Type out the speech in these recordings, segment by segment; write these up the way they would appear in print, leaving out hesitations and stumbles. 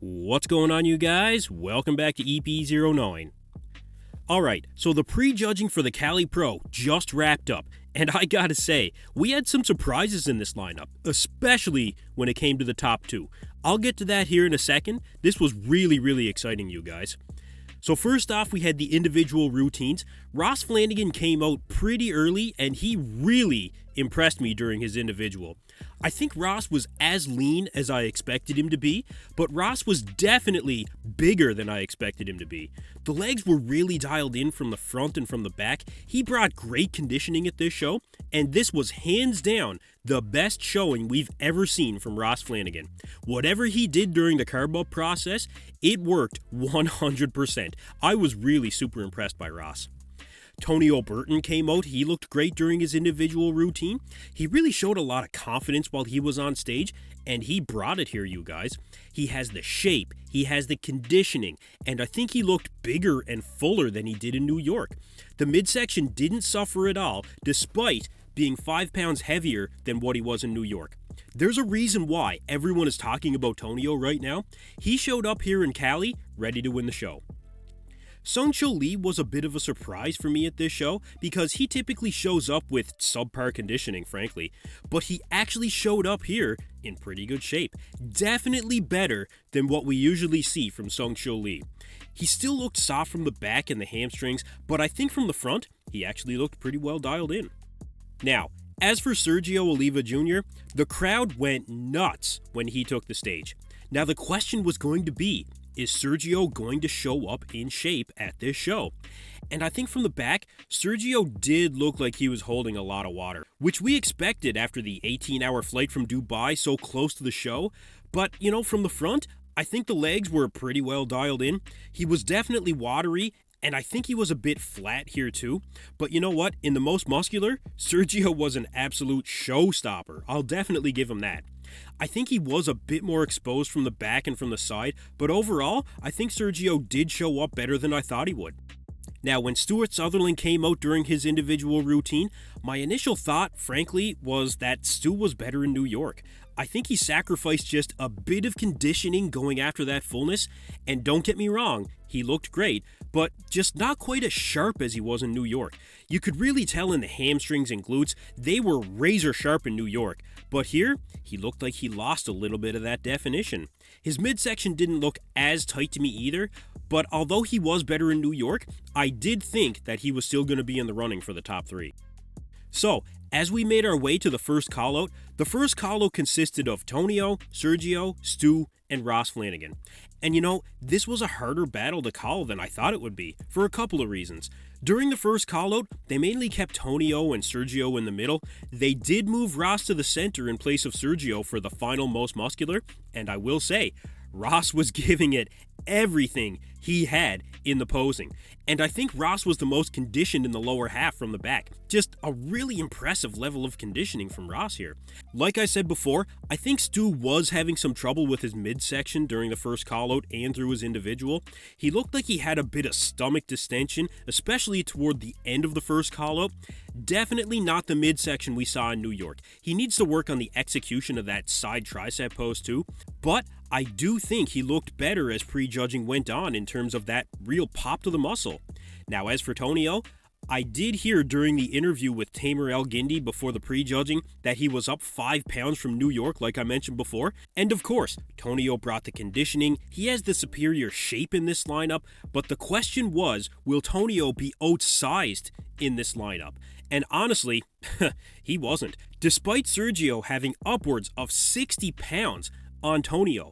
What's going on, you guys? Welcome back to EP09. Alright, so the prejudging for the Cali Pro just wrapped up, and I gotta say, we had some surprises in this lineup, especially when it came to the top two. I'll get to that here in a second. This was really exciting, you guys. So first off, we had the individual routines. Ross Flanigan came out pretty early, and he really impressed me during his individual. I think Ross was as lean as I expected him to be, but Ross was definitely bigger than I expected him to be. The legs were really dialed in from the front and from the back. He brought great conditioning at this show, and this was hands down the best showing we've ever seen from Ross Flanigan. Whatever he did during the carb up process, it worked 100%. I was really super impressed by Ross. Tonio Burton came out. He looked great during his individual routine. He really showed a lot of confidence while he was on stage, and he brought it here, you guys. He has the shape, he has the conditioning, and I think he looked bigger and fuller than he did in New York. The midsection didn't suffer at all, despite being 5 pounds heavier than what he was in New York. There's a reason why everyone is talking about Tonio right now. He showed up here in Cali, ready to win the show. Sergio Lee was a bit of a surprise for me at this show because he typically shows up with subpar conditioning, frankly, but he actually showed up here in pretty good shape. Definitely better than what we usually see from Sergio Lee. He still looked soft from the back and the hamstrings, but I think from the front, he actually looked pretty well dialed in. Now, as for Sergio Oliva Jr., the crowd went nuts when he took the stage. Now the question was going to be, is Sergio going to show up in shape at this show? And I think from the back, Sergio did look like he was holding a lot of water, which we expected after the 18-hour flight from Dubai so close to the show. But, from the front, I think the legs were pretty well dialed in. He was definitely watery, and I think he was a bit flat here too. But you know what? In the most muscular, Sergio was an absolute showstopper. I'll definitely give him that. I think he was a bit more exposed from the back and from the side, but overall, I think Sergio did show up better than I thought he would. Now, when Stuart Sutherland came out during his individual routine, my initial thought, frankly, was that Stu was better in New York. I think he sacrificed just a bit of conditioning going after that fullness, and don't get me wrong, he looked great, but just not quite as sharp as he was in New York. You could really tell in the hamstrings and glutes, they were razor sharp in New York, but here, he looked like he lost a little bit of that definition. His midsection didn't look as tight to me either, but although he was better in New York, I did think that he was still going to be in the running for the top three. So, as we made our way to the first callout, consisted of Tonio, Sergio, Stu, and Ross Flanigan. And this was a harder battle to call than I thought it would be, for a couple of reasons. During the first callout, they mainly kept Tonio and Sergio in the middle. They did move Ross to the center in place of Sergio for the final most muscular, and I will say, Ross was giving it everything he had in the posing. And I think Ross was the most conditioned in the lower half from the back. Just a really impressive level of conditioning from Ross here. Like I said before, I think Stu was having some trouble with his midsection during the first callout and through his individual. He looked like he had a bit of stomach distension, especially toward the end of the first callout. Definitely not the midsection we saw in New York. He needs to work on the execution of that side tricep pose too, but I do think he looked better as prejudging went on in terms of that real pop to the muscle. Now, as for Tonio, I did hear during the interview with Tamer El-Gindi before the prejudging that he was up 5 pounds from New York, like I mentioned before. And of course, Tonio brought the conditioning. He has the superior shape in this lineup, but the question was, will Tonio be outsized in this lineup? And honestly, he wasn't. Despite Sergio having upwards of 60 pounds on Tonio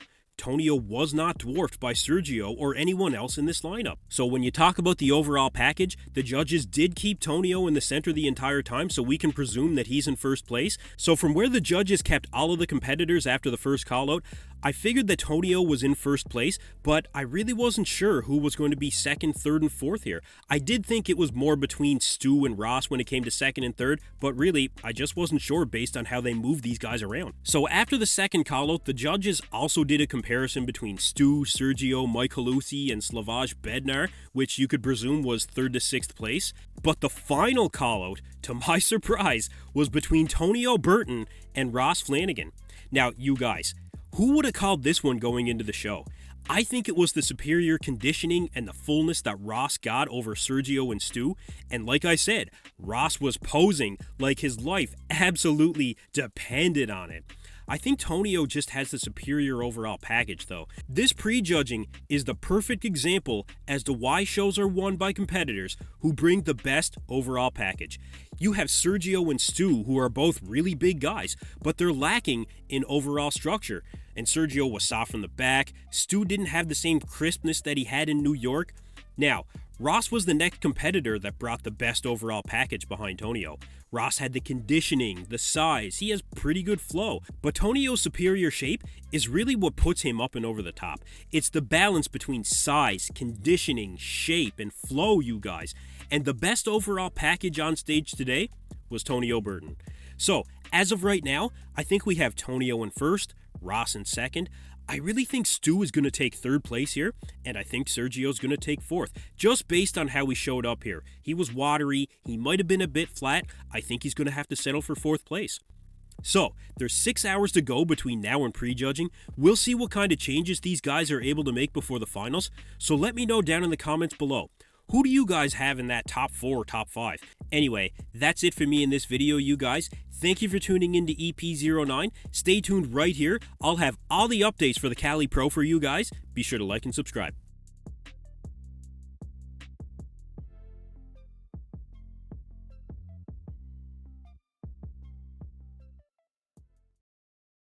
was not dwarfed by Sergio or anyone else in this lineup. So when you talk about the overall package, the judges did keep Tonio in the center the entire time, so we can presume that he's in first place. So from where the judges kept all of the competitors after the first callout, I figured that Tonio was in first place, but I really wasn't sure who was going to be second, third, and fourth here. I did think it was more between Stu and Ross when it came to second and third, but really, I just wasn't sure based on how they moved these guys around. So after the second callout, the judges also did a comparison between Stu, Sergio, Mike Halusi, and Slavoj Bednar, which you could presume was third to sixth place. But the final callout, to my surprise, was between Tonio Burton and Ross Flanigan. Now, you guys, who would have called this one going into the show? I think it was the superior conditioning and the fullness that Ross got over Sergio and Stu, and like I said, Ross was posing like his life absolutely depended on it. I think Tonio just has the superior overall package though. This prejudging is the perfect example as to why shows are won by competitors who bring the best overall package. You have Sergio and Stu, who are both really big guys, but they're lacking in overall structure. And Sergio was soft from the back. Stu didn't have the same crispness that he had in New York. Now, Ross was the next competitor that brought the best overall package behind Tonio. Ross had the conditioning, the size, he has pretty good flow, but Tonio's superior shape is really what puts him up and over the top. It's the balance between size, conditioning, shape, and flow, you guys. And the best overall package on stage today was Tonio Burton. So, as of right now, I think we have Tonio in first, Ross in second. I really think Stu is going to take third place here, and I think Sergio's going to take fourth, just based on how he showed up here. He was watery, he might have been a bit flat. I think he's going to have to settle for fourth place. So, there's 6 hours to go between now and prejudging. We'll see what kind of changes these guys are able to make before the finals, so let me know down in the comments below. Who do you guys have in that top 4 or top 5? Anyway, that's it for me in this video, you guys. Thank you for tuning in to EP09. Stay tuned right here. I'll have all the updates for the Cali Pro for you guys. Be sure to like and subscribe.